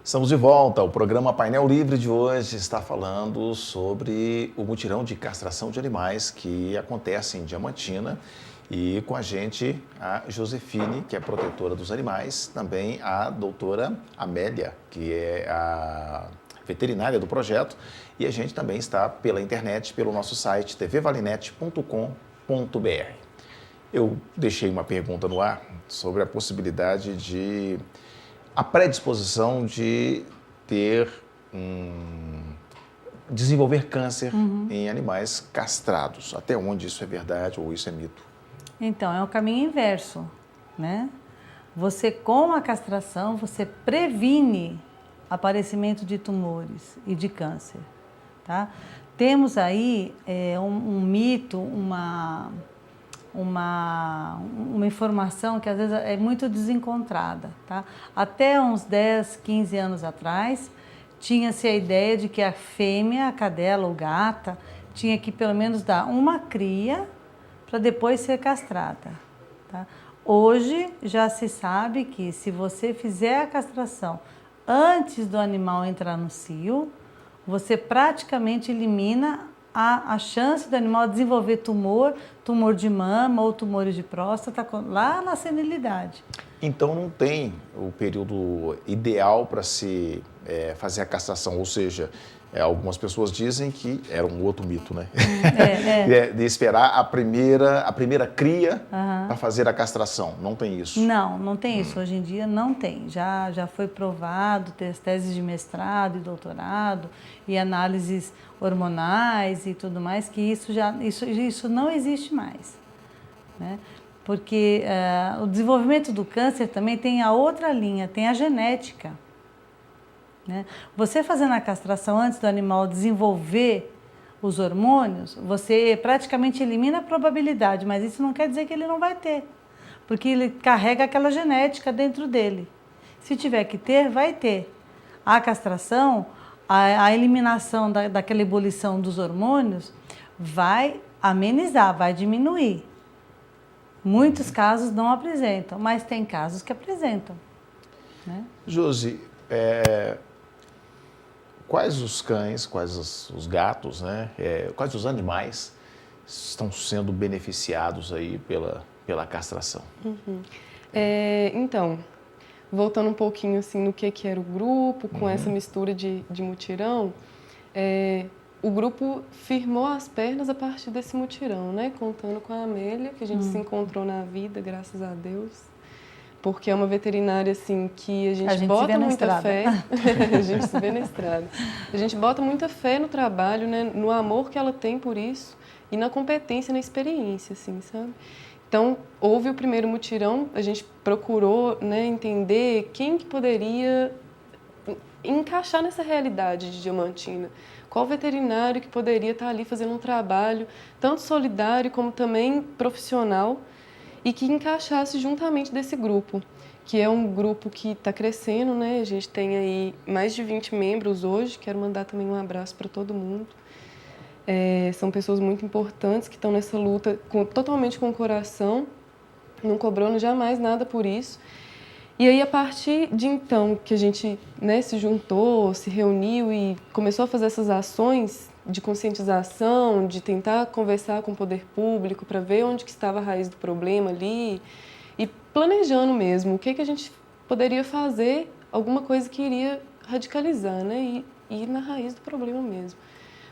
Estamos de volta. O programa Painel Livre de hoje está falando sobre o mutirão de castração de animais que acontece em Diamantina. E com a gente a Josefine, que é protetora dos animais, também a doutora Amélia, que é a veterinária do projeto. E a gente também está pela internet, pelo nosso site tvvalinet.com.br. Eu deixei uma pergunta no ar sobre a possibilidade de a predisposição de desenvolver câncer em animais castrados. Até onde isso é verdade ou isso é mito? Então, é o caminho inverso, né? Você, com a castração, você previne aparecimento de tumores e de câncer, tá? Temos aí um mito, uma informação que às vezes é muito desencontrada, tá? Até uns 10, 15 anos atrás, tinha-se a ideia de que a fêmea, a cadela ou gata, tinha que pelo menos dar uma cria para depois ser castrada, tá? Hoje já se sabe que se você fizer a castração antes do animal entrar no cio, você praticamente elimina a chance do animal desenvolver tumor de mama ou tumores de próstata lá na senilidade. Então não tem o período ideal para se fazer a castração, ou seja, algumas pessoas dizem que era um outro mito, né? De esperar a primeira cria para fazer a castração. Não tem isso? Não tem isso. Hoje em dia não tem. Já foi provado, tem as teses de mestrado e doutorado e análises hormonais e tudo mais, que isso não existe mais, né? Porque o desenvolvimento do câncer também tem a outra linha, tem a genética, né? Você fazendo a castração antes do animal desenvolver os hormônios, você praticamente elimina a probabilidade, mas isso não quer dizer que ele não vai ter, porque ele carrega aquela genética dentro dele. Se tiver que ter, vai ter. A castração, a eliminação daquela ebulição dos hormônios vai amenizar, vai diminuir. Muitos casos não apresentam, mas tem casos que apresentam, né? Josi, quais os cães, quais os gatos, né? Quais os animais estão sendo beneficiados aí pela castração? Então, voltando um pouquinho assim no que era o grupo, com essa mistura de mutirão, o grupo firmou as pernas a partir desse mutirão, né? Contando com a Amélia, que a gente se encontrou na vida, graças a Deus. Porque é uma veterinária, assim, que a gente bota muita fé. A gente se vê na estrada. A gente bota muita fé no trabalho, né? No amor que ela tem por isso e na competência, na experiência, assim, sabe? Então, houve o primeiro mutirão, a gente procurou, né, entender quem que poderia encaixar nessa realidade de Diamantina. Qual veterinário que poderia estar ali fazendo um trabalho tanto solidário como também profissional e que encaixasse juntamente desse grupo, que é um grupo que está crescendo, né? A gente tem aí mais de 20 membros hoje, quero mandar também um abraço para todo mundo. São pessoas muito importantes que estão nessa luta totalmente com o coração, não cobrando jamais nada por isso. E aí, a partir de então, que a gente, né, se juntou, se reuniu e começou a fazer essas ações de conscientização, de tentar conversar com o poder público para ver onde que estava a raiz do problema ali e planejando mesmo o que a gente poderia fazer, alguma coisa que iria radicalizar, né, e ir na raiz do problema mesmo.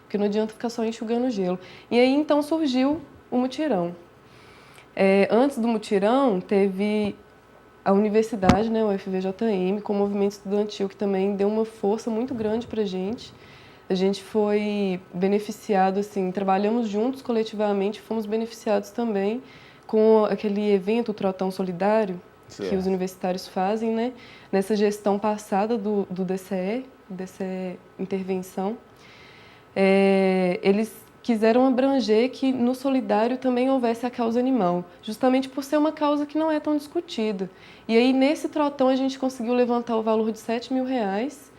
Porque não adianta ficar só enxugando gelo. E aí, então, surgiu o mutirão. Antes do mutirão, teve a universidade, né, o FVJM, com o movimento estudantil, que também deu uma força muito grande para a gente. A gente foi beneficiado, assim, trabalhamos juntos coletivamente, fomos beneficiados também com aquele evento, o Trotão Solidário, que os universitários fazem, né, nessa gestão passada do DCE Intervenção. Eles quiseram abranger que no solidário também houvesse a causa animal, justamente por ser uma causa que não é tão discutida. E aí, nesse trotão, a gente conseguiu levantar o valor de R$7.000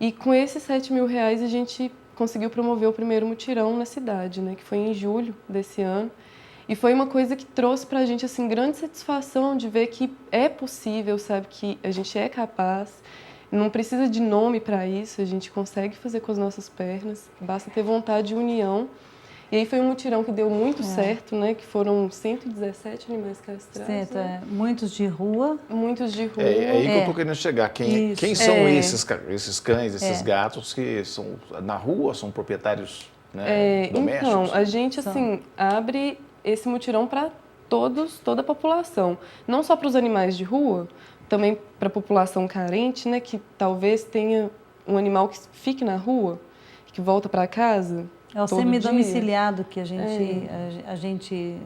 e com esses R$7.000 a gente conseguiu promover o primeiro mutirão na cidade, né, que foi em julho desse ano. E foi uma coisa que trouxe para a gente assim, grande satisfação de ver que é possível, sabe, que a gente é capaz. Não precisa de nome para isso, a gente consegue fazer com as nossas pernas, basta ter vontade e união. E aí foi um mutirão que deu muito certo, né? Que foram 117 animais castrados. Né? Muitos de rua. Muitos de rua. É aí que eu estou querendo chegar. Quem são esses cães, esses gatos que são na rua, são proprietários, né, domésticos? Então, a gente assim abre esse mutirão para toda a população. Não só para os animais de rua, também para a população carente, né? Que talvez tenha um animal que fique na rua, que volta para casa. É o semidomiciliado que a gente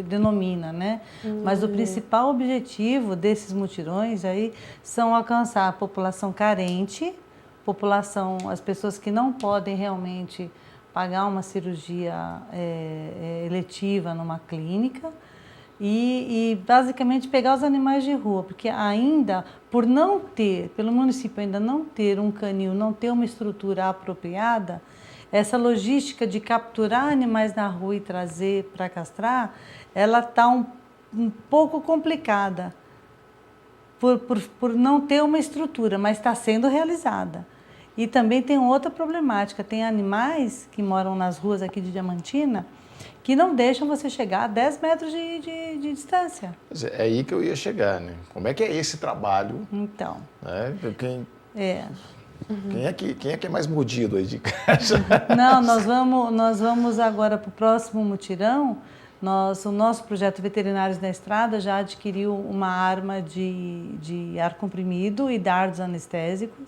denomina, né? Mas o principal objetivo desses mutirões aí são alcançar a população carente, as pessoas que não podem realmente pagar uma cirurgia eletiva numa clínica e basicamente pegar os animais de rua, porque ainda, pelo município ainda não ter um canil, não ter uma estrutura apropriada, essa logística de capturar animais na rua e trazer para castrar, ela está um pouco complicada por não ter uma estrutura, mas está sendo realizada. E também tem outra problemática, tem animais que moram nas ruas aqui de Diamantina que não deixam você chegar a 10 metros de distância. É aí que eu ia chegar, né? Como é que é esse trabalho? Então. Né? Quem é que é mais mordido aí de casa? Não, nós vamos agora para o próximo mutirão. O nosso projeto Veterinários na Estrada já adquiriu uma arma de ar comprimido e dardos anestésicos.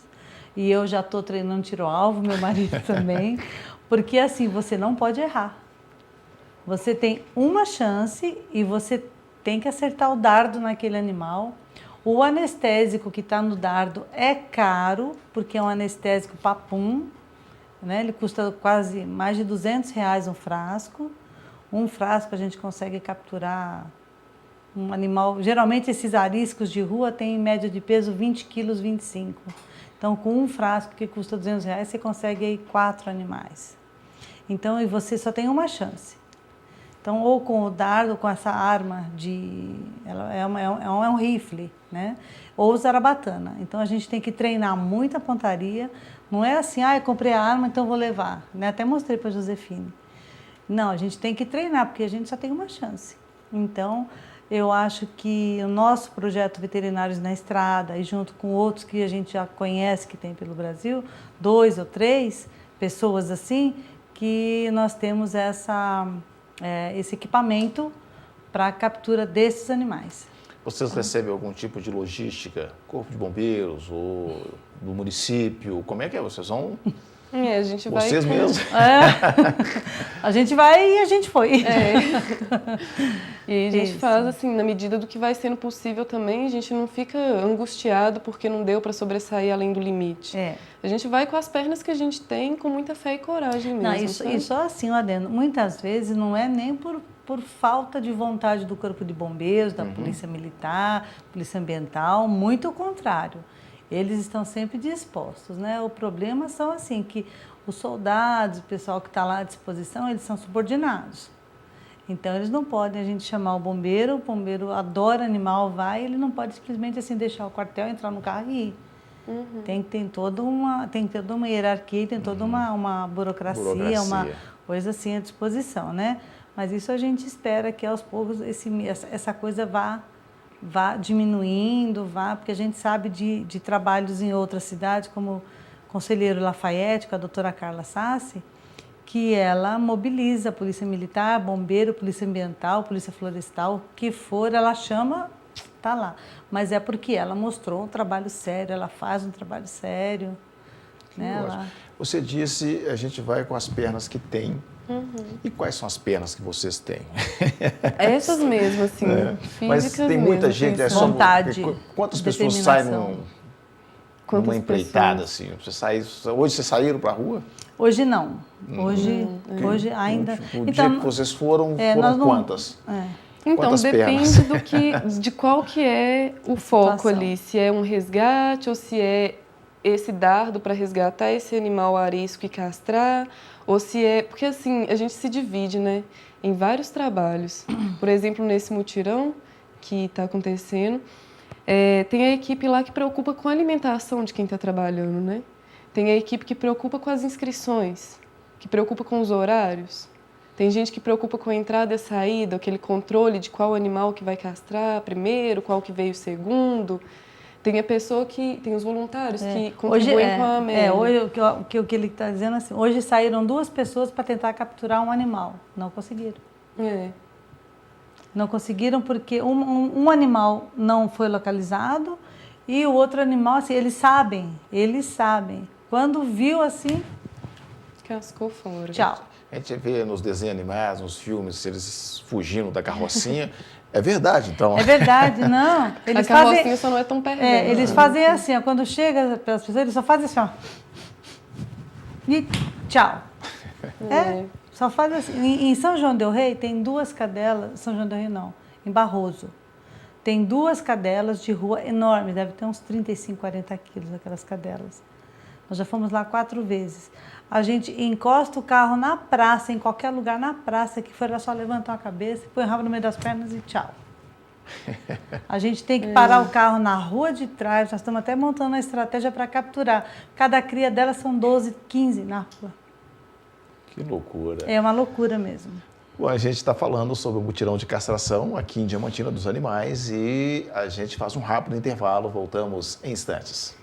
E eu já estou treinando tiro-alvo, meu marido também. Porque assim, você não pode errar. Você tem uma chance e você tem que acertar o dardo naquele animal. O anestésico que está no dardo é caro, porque é um anestésico papum, né? Ele custa quase mais de R$200 um frasco. Um frasco a gente consegue capturar um animal. Geralmente esses ariscos de rua têm em média de peso 20 quilos, 25. Então com um frasco que custa R$200, você consegue aí 4 animais. Então e você só tem uma chance. Então, ou com o dardo, com essa arma é um rifle, né? Ou zarabatana. Então, a gente tem que treinar muita pontaria. Não é assim, eu comprei a arma, então vou levar. Né? Até mostrei para a Josefine. Não, a gente tem que treinar, porque a gente só tem uma chance. Então, eu acho que o nosso projeto Veterinários na Estrada, e junto com outros que a gente já conhece que tem pelo Brasil, 2 ou 3 pessoas assim, que nós temos esse equipamento para a captura desses animais. Vocês recebem algum tipo de logística? Corpo de Bombeiros ou do município? Como é que é? Vocês vão... A gente vai... Vocês mesmos? A gente vai e a gente foi. E a gente faz assim, na medida do que vai sendo possível também, a gente não fica angustiado porque não deu para sobressair além do limite. A gente vai com as pernas que a gente tem, com muita fé e coragem mesmo. Não, e só assim, Adeno, muitas vezes não é nem por falta de vontade do Corpo de Bombeiros, da Polícia Militar, Polícia Ambiental, muito ao contrário. Eles estão sempre dispostos, né? O problema são assim, que os soldados, o pessoal que está lá à disposição, eles são subordinados. Então, eles não podem a gente chamar o bombeiro adora animal, ele não pode simplesmente assim deixar o quartel, entrar no carro e ir. Tem que ter toda uma hierarquia, tem toda uma burocracia, uma coisa assim à disposição, né? Mas isso a gente espera que aos poucos essa coisa vá diminuindo, porque a gente sabe de trabalhos em outras cidades, como o Conselheiro Lafayette, com a doutora Carla Sassi, que ela mobiliza a Polícia Militar, Bombeiro, Polícia Ambiental, Polícia Florestal, o que for, ela chama, tá lá. Mas é porque ela mostrou um trabalho sério, ela faz um trabalho sério. Né? Você disse, a gente vai com as pernas que tem. E quais são as pernas que vocês têm? Essas mesmas, assim, físicas. Mas tem muita gente, vontade, quantas pessoas saem numa empreitada assim? Hoje vocês saíram para a rua? Hoje não. Hoje ainda. O dia que vocês foram quantas? Então, quantas depende de qual que é o foco ali. Se é um resgate ou se é esse dardo para resgatar esse animal arisco e castrar, ou se é... Porque, assim, a gente se divide, né, em vários trabalhos. Por exemplo, nesse mutirão que está acontecendo, Tem a equipe lá que preocupa com a alimentação de quem está trabalhando, né? Tem a equipe que preocupa com as inscrições, que preocupa com os horários. Tem gente que preocupa com a entrada e a saída, aquele controle de qual animal que vai castrar primeiro, qual que veio segundo. Tem a pessoa que... Tem os voluntários que contribuem com a Amélia. Hoje, o que ele está dizendo assim, hoje saíram 2 pessoas para tentar capturar um animal. Não conseguiram. Não conseguiram porque um animal não foi localizado e o outro animal, assim, eles sabem. Quando viu assim... Cascou fora. Tchau. A gente vê nos desenhos animados, nos filmes, eles fugindo da carrocinha. É verdade, então. É verdade, não. Eles a carrocinha só não é tão perversa. Eles fazem assim, ó, quando chega pelas pessoas, eles só fazem assim, ó. E tchau. Só fazem assim. Em São João del Rei tem 2 cadelas, São João del Rei não, em Barroso. Tem 2 cadelas de rua enormes, deve ter uns 35, 40 quilos aquelas cadelas. Nós já fomos lá 4 vezes. A gente encosta o carro na praça, em qualquer lugar na praça, que for só levantar a cabeça, põe o rabo no meio das pernas e tchau. A gente tem que parar o carro na rua de trás, nós estamos até montando uma estratégia para capturar. Cada cria delas são 12, 15 na rua. Que loucura. É uma loucura mesmo. Bom, a gente está falando sobre o mutirão de castração aqui em Diamantina dos animais e a gente faz um rápido intervalo, voltamos em instantes.